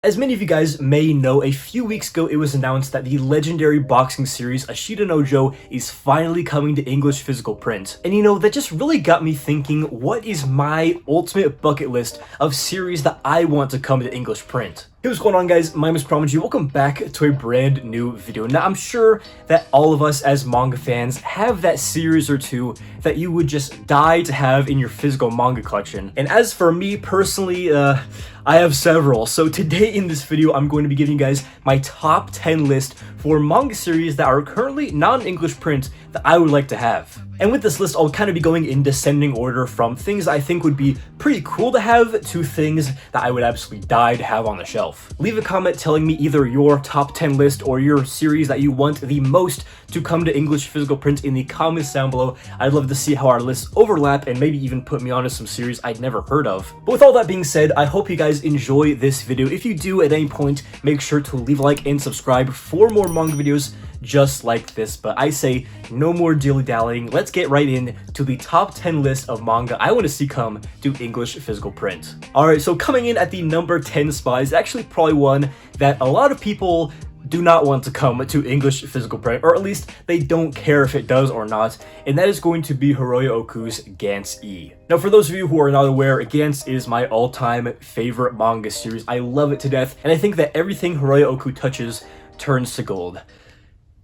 As many of you guys may know, a few weeks ago it was announced that the legendary boxing series Ashita no Joe is finally coming to English physical print. And that just really got me thinking, what is my ultimate bucket list of series that I want to come to English print? Hey, what's going on, guys? My name is ThePromG. Welcome back to a brand new video. Now, I'm sure that all of us as manga fans have that series or two that you would just die to have in your physical manga collection. And as for me personally, I have several. So today in this video, I'm going to be giving you guys my top 10 list for manga series that are currently not in English print that I would like to have. And with this list, I'll kind of be going in descending order from things I think would be pretty cool to have to things that I would absolutely die to have on the shelf. Leave a comment telling me either your top 10 list or your series that you want the most to come to English physical print in the comments down below. I'd love to see how our lists overlap and maybe even put me onto some series I'd never heard of. But with all that being said, I hope you guys enjoy this video. If you do at any point, make sure to leave a like and subscribe for more manga videos just like this. But I say no more dilly-dallying. Let's get right in to the top 10 list of manga I want to see come to English physical print. Alright, so coming in at the number 10 spot is actually probably one that a lot of people do not want to come to English physical print, or at least they don't care if it does or not, and that is going to be Hiroyo Oku's Gantz E. Now, for those of you who are not aware, Gantz is my all-time favorite manga series. I love it to death, and I think that everything Hiroyo Oku touches turns to gold.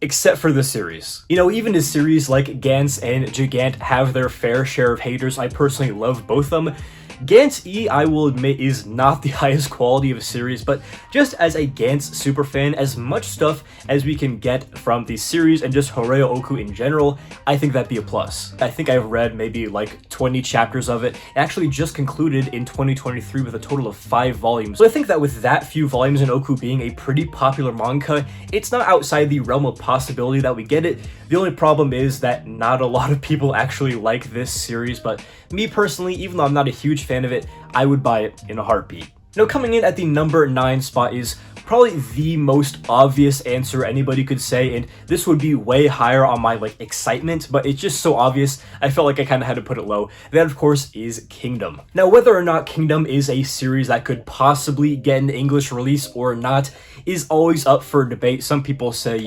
Except for this series. Even a series like Gantz and Jagaaan have their fair share of haters. I personally love both of them. Gantz E, I will admit, is not the highest quality of a series, but just as a Gantz superfan, as much stuff as we can get from the series and just Hiroyo Oku in general, I think that'd be a plus. I think I've read maybe like 20 chapters of it. It actually just concluded in 2023 with a total of 5 volumes. So I think that with that few volumes and Oku being a pretty popular manga, it's not outside the realm of possibility that we get it. The only problem is that not a lot of people actually like this series, but me personally, even though I'm not a huge fan of it, I would buy it in a heartbeat. Now, coming in at the number 9 spot is probably the most obvious answer anybody could say, and this would be way higher on my excitement, but it's just so obvious I felt like I kind of had to put it low. That, of course, is Kingdom. Now, whether or not Kingdom is a series that could possibly get an English release or not is always up for debate. Some people say,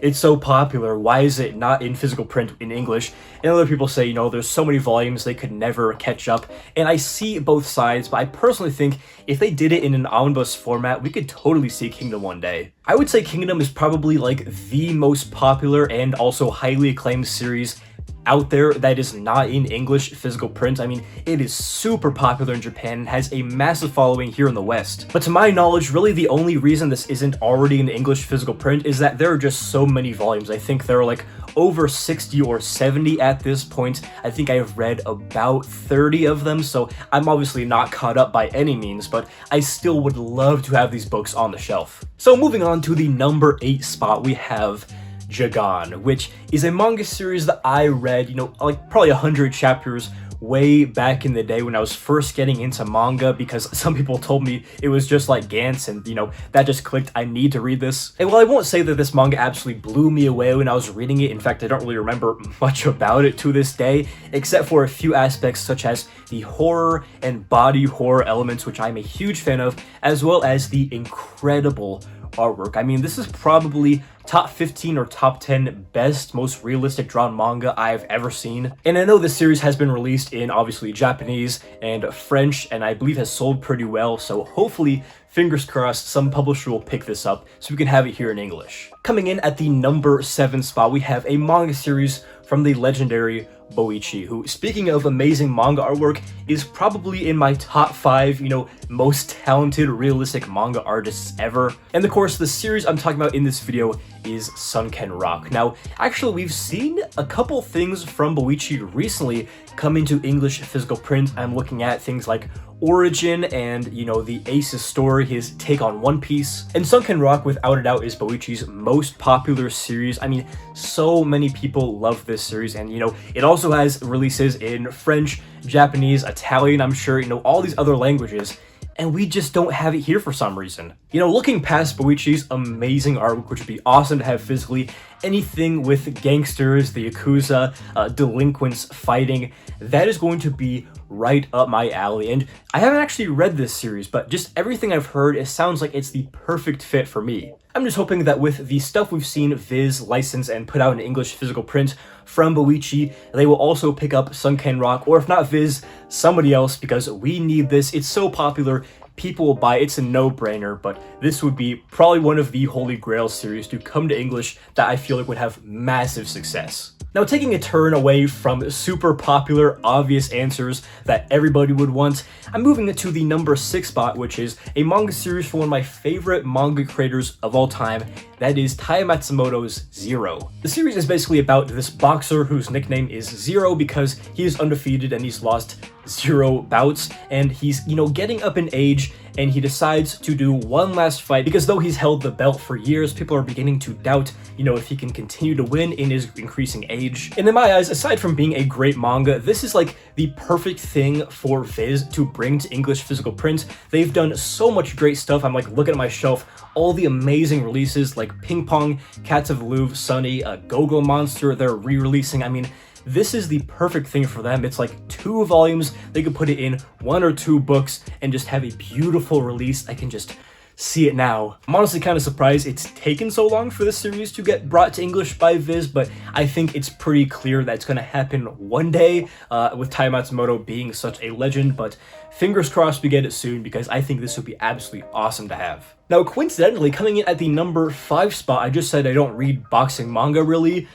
it's so popular, why is it not in physical print in English? And other people say, there's so many volumes they could never catch up. And I see both sides, but I personally think if they did it in an omnibus format, we could totally see Kingdom one day. I would say Kingdom is probably the most popular and also highly acclaimed series out there that is not in English physical print. I mean, it is super popular in Japan and has a massive following here in the West. But to my knowledge, really the only reason this isn't already in English physical print is that there are just so many volumes. I think there are over 60 or 70 at this point. I think I've read about 30 of them, so I'm obviously not caught up by any means, but I still would love to have these books on the shelf. So moving on to the number 8 spot, we have Jagaaan, which is a manga series that I read, probably 100 chapters way back in the day when I was first getting into manga, because some people told me it was just like Gantz, and that just clicked, I need to read this. And while I won't say that this manga absolutely blew me away when I was reading it, in fact I don't really remember much about it to this day, except for a few aspects such as the horror and body horror elements, which I'm a huge fan of, as well as the incredible artwork. I mean, this is probably top 15 or top 10 best, most realistic drawn manga I've ever seen. And I know this series has been released in obviously Japanese and French, and I believe has sold pretty well, so hopefully, fingers crossed, some publisher will pick this up so we can have it here in English. Coming in at the number 7 spot, we have a manga series from the legendary Boichi, who, speaking of amazing manga artwork, is probably in my top 5, most talented realistic manga artists ever. And of course, the series I'm talking about in this video is Sunken Rock. Now, actually, we've seen a couple things from Boichi recently come into English physical print. I'm looking at things like Origin and, the Ace's story, his take on One Piece. And Sunken Rock, without a doubt, is Boichi's most popular series. I mean, so many people love this series, and, it also has releases in French, Japanese, Italian, I'm sure, all these other languages. And we just don't have it here for some reason. Looking past Boichi's amazing artwork, which would be awesome to have physically, anything with gangsters, the Yakuza, delinquents fighting, that is going to be right up my alley. And I haven't actually read this series, but just everything I've heard, it sounds like it's the perfect fit for me. I'm just hoping that with the stuff we've seen Viz license and put out in English physical print from Boichi, they will also pick up Sunken Rock, or if not Viz, somebody else, because we need this. It's so popular. People will buy it. It's a no-brainer, but this would be probably one of the holy grail series to come to English that I feel like would have massive success. Now, taking a turn away from super popular, obvious answers that everybody would want, I'm moving it to the number 6 spot, which is a manga series from one of my favorite manga creators of all time. That is Taiyo Matsumoto's Zero. The series is basically about this boxer whose nickname is Zero because he is undefeated and he's lost 0 bouts, and he's, getting up in age, and he decides to do one last fight because though he's held the belt for years, people are beginning to doubt, if he can continue to win in his increasing age. And in my eyes, aside from being a great manga, this is like the perfect thing for Viz to bring to English physical print. They've done so much great stuff. I'm like looking at my shelf, all the amazing releases like Ping Pong, Cats of the Louvre, Sunny, Go-Go Monster, they're re-releasing. I mean, this is the perfect thing for them. It's like 2 volumes. They could put it in 1 or 2 books and just have a beautiful release. I can just see it now. I'm honestly kind of surprised it's taken so long for this series to get brought to English by Viz, but I think it's pretty clear that it's going to happen one day with Taiyo Matsumoto being such a legend, but fingers crossed we get it soon because I think this would be absolutely awesome to have. Now, coincidentally, coming in at the number 5 spot, I just said I don't read boxing manga really.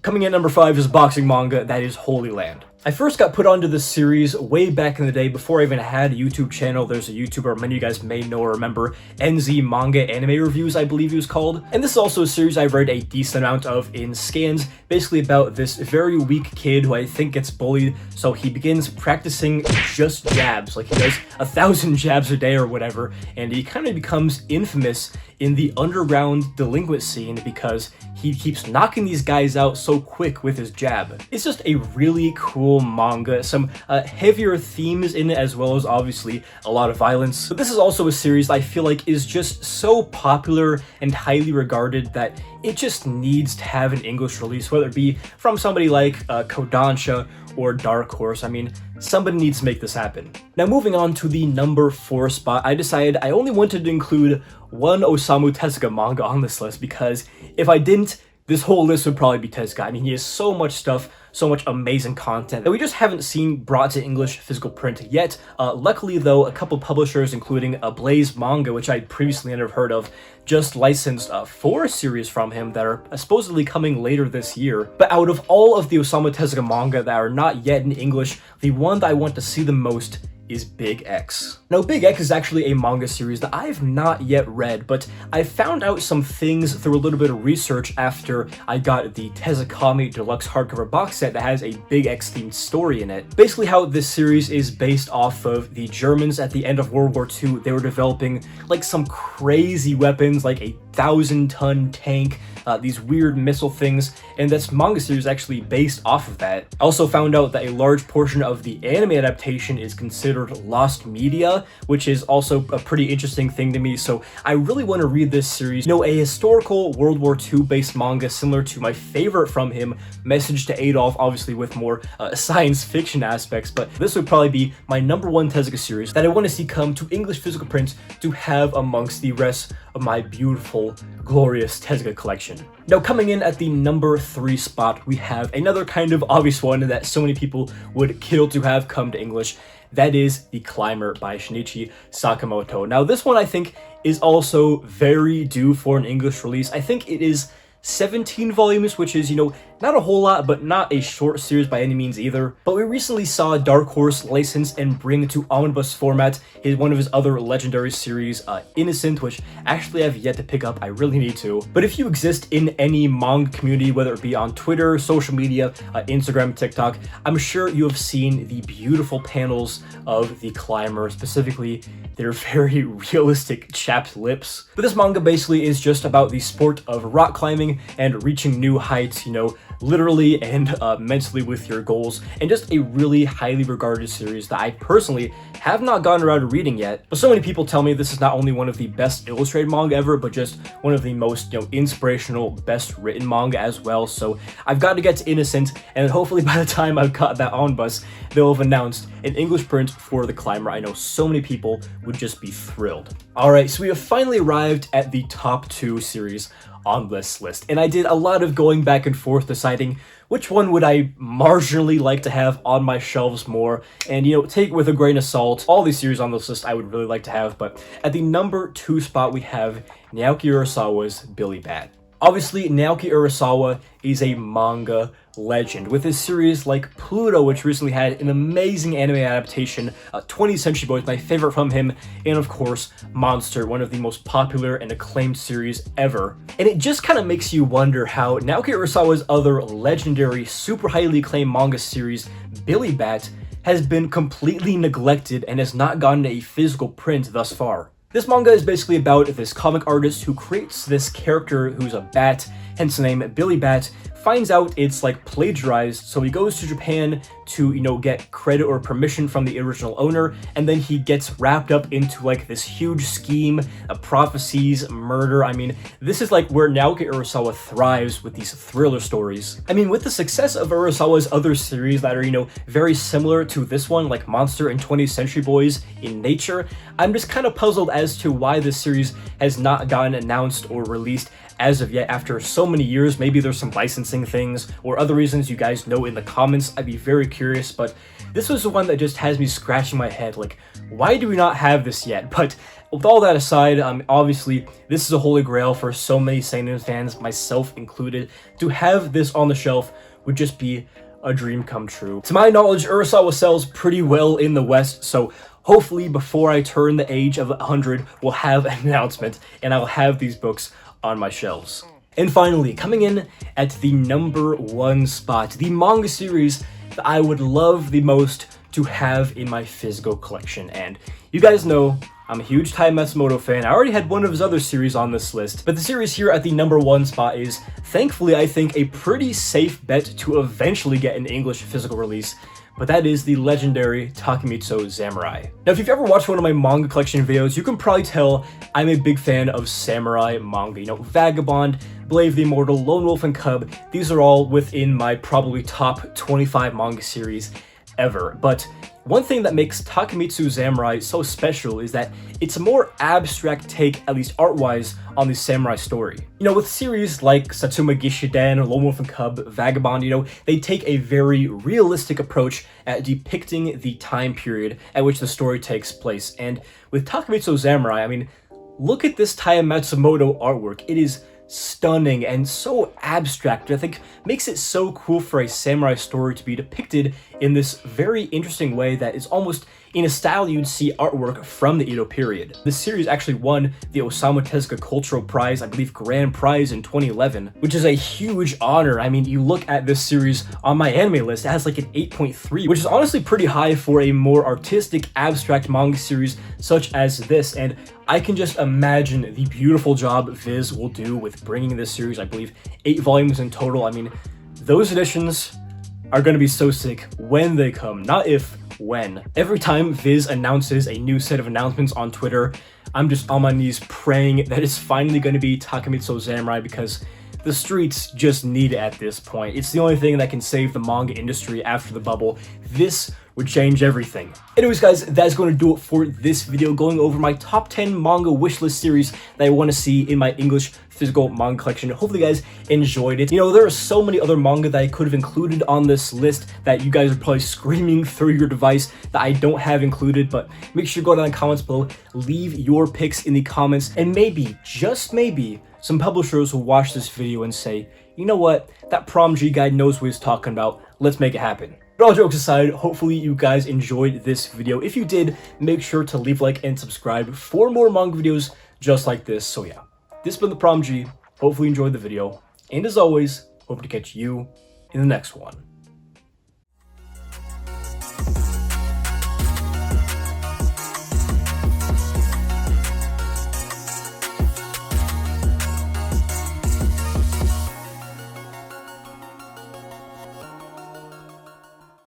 Coming in at number 5 is boxing manga, that is Holy Land. I first got put onto this series way back in the day before I even had a YouTube channel. There's a YouTuber many of you guys may know or remember, NZ Manga Anime Reviews, I believe he was called. And this is also a series I've read a decent amount of in scans, basically about this very weak kid who I think gets bullied, so he begins practicing just jabs, like he does 1,000 jabs a day or whatever, and he kind of becomes infamous in the underground delinquent scene because he keeps knocking these guys out so quick with his jab. It's just a really cool manga, some heavier themes in it as well as obviously a lot of violence. But this is also a series I feel like is just so popular and highly regarded that it just needs to have an English release, whether it be from somebody like Kodansha or Dark Horse. I mean, somebody needs to make this happen. Now, moving on to the number 4 spot, I decided I only wanted to include one Osamu Tezuka manga on this list because if I didn't, this whole list would probably be Tezuka. I mean, he has so much stuff, so much amazing content that we just haven't seen brought to English physical print yet. Luckily, though, a couple publishers, including Blaze Manga, which I previously never heard of, just licensed 4 series from him that are supposedly coming later this year. But out of all of the Osamu Tezuka manga that are not yet in English, the one that I want to see the most is Big X. Now, Big X is actually a manga series that I've not yet read, but I found out some things through a little bit of research after I got the Tezukami Deluxe hardcover box set that has a Big X themed story in it. Basically how this series is based off of the Germans at the end of World War II. They were developing like some crazy weapons, like a 1,000-ton tank, these weird missile things, and this manga series is actually based off of that. I also found out that a large portion of the anime adaptation is considered lost media, which is also a pretty interesting thing to me, so I really want to read this series. A historical World War II based manga similar to my favorite from him, Message to Adolf, obviously with more science fiction aspects, but this would probably be my number 1 Tezuka series that I want to see come to English physical print to have amongst the rest of my beautiful, glorious Tezuka collection. Now, coming in at the number 3 spot, we have another kind of obvious one that so many people would kill to have come to English. That is The Climber by Shinichi Sakamoto. Now, this one I think is also very due for an English release. I think it is 17 volumes, which is, not a whole lot, but not a short series by any means either. But we recently saw Dark Horse license and bring to omnibus format one of his other legendary series, Innocent, which actually I've yet to pick up. I really need to. But if you exist in any manga community, whether it be on Twitter, social media, Instagram, TikTok, I'm sure you have seen the beautiful panels of The Climber, specifically their very realistic chapped lips. But this manga basically is just about the sport of rock climbing and reaching new heights, literally and mentally with your goals, and just a really highly regarded series that I personally have not gotten around to reading yet. But so many people tell me this is not only one of the best illustrated manga ever, but just one of the most, inspirational, best written manga as well. So I've got to get to Innocent, and hopefully by the time I've got that omnibus, they'll have announced an English print for The Climber. I know so many people would just be thrilled. Alright, so we have finally arrived at the top 2 series on this list, and I did a lot of going back and forth deciding which one would I marginally like to have on my shelves more, and take it with a grain of salt. All these series on this list I would really like to have, but at the number 2 spot we have Naoki Urasawa's Billy Bat. Obviously, Naoki Urasawa is a manga legend, with his series like Pluto, which recently had an amazing anime adaptation, 20th Century Boys, my favorite from him, and of course, Monster, one of the most popular and acclaimed series ever. And it just kind of makes you wonder how Naoki Urasawa's other legendary, super highly acclaimed manga series, Billy Bat, has been completely neglected and has not gotten a physical print thus far. This manga is basically about this comic artist who creates this character who's a bat, hence the name Billy Bat, finds out it's like plagiarized, so he goes to Japan to, get credit or permission from the original owner, and then he gets wrapped up into like this huge scheme of prophecies, murder. I mean, this is like where Naoki Urasawa thrives with these thriller stories. I mean, with the success of Urasawa's other series that are, very similar to this one, like Monster and 20th Century Boys in nature, I'm just kind of puzzled as to why this series has not gotten announced or released as of yet after so many years. Maybe there's some licensing things or other reasons you guys know in the comments. I'd be very curious, but this was the one that just has me scratching my head, like, why do we not have this yet? But with all that aside, obviously this is a holy grail for so many seinen fans, myself included. To have this on the shelf would just be a dream come true. To my knowledge, Urasawa sells pretty well in the West, so hopefully before I turn the age of 100, we'll have an announcement and I'll have these books on my shelves. And finally, coming in at the number 1 spot, the manga series that I would love the most to have in my physical collection. And you guys know I'm a huge Tai Matsumoto fan. I already had one of his other series on this list, but the series here at the number 1 spot is, thankfully, I think, a pretty safe bet to eventually get an English physical release, but that is the legendary Takemitsu Samurai. Now, if you've ever watched one of my manga collection videos, you can probably tell I'm a big fan of samurai manga. Vagabond, Blade the Immortal, Lone Wolf and Cub, these are all within my probably top 25 manga series ever. But one thing that makes Takemitsu Samurai so special is that it's a more abstract take, at least art-wise, on the samurai story. With series like Satsuma Gishiden, Lone Wolf and Cub, Vagabond, they take a very realistic approach at depicting the time period at which the story takes place. And with Takemitsu Samurai, I mean, look at this Tai Matsumoto artwork. It is stunning and so abstract. I think makes it so cool for a samurai story to be depicted in this very interesting way that is almost in a style you'd see artwork from the Edo period. This series actually won the Osamu Tezuka Cultural Prize, I believe Grand Prize in 2011, which is a huge honor. I mean, you look at this series on my anime list, it has like an 8.3, which is honestly pretty high for a more artistic, abstract manga series such as this, and I can just imagine the beautiful job Viz will do with bringing this series, I believe 8 volumes in total. I mean, those editions are going to be so sick when they come, not if, when. Every time Viz announces a new set of announcements on Twitter, I'm just on my knees praying that it's finally going to be Takemitsu Samurai, because the streets just need it at this point. It's the only thing that can save the manga industry after the bubble. This would change everything. Anyways, guys, that's going to do it for this video, going over my top 10 manga wishlist series that I want to see in my English physical manga collection. Hopefully you guys enjoyed it. There are so many other manga that I could have included on this list that you guys are probably screaming through your device that I don't have included, but make sure to go down in the comments below, leave your picks in the comments, and maybe, just maybe, some publishers will watch this video and say, you know what, that PromG guy knows what he's talking about, let's make it happen. But all jokes aside, hopefully you guys enjoyed this video. If you did, make sure to leave a like and subscribe for more manga videos just like this. So yeah, this has been ThePromG. Hopefully you enjoyed the video. And as always, hope to catch you in the next one.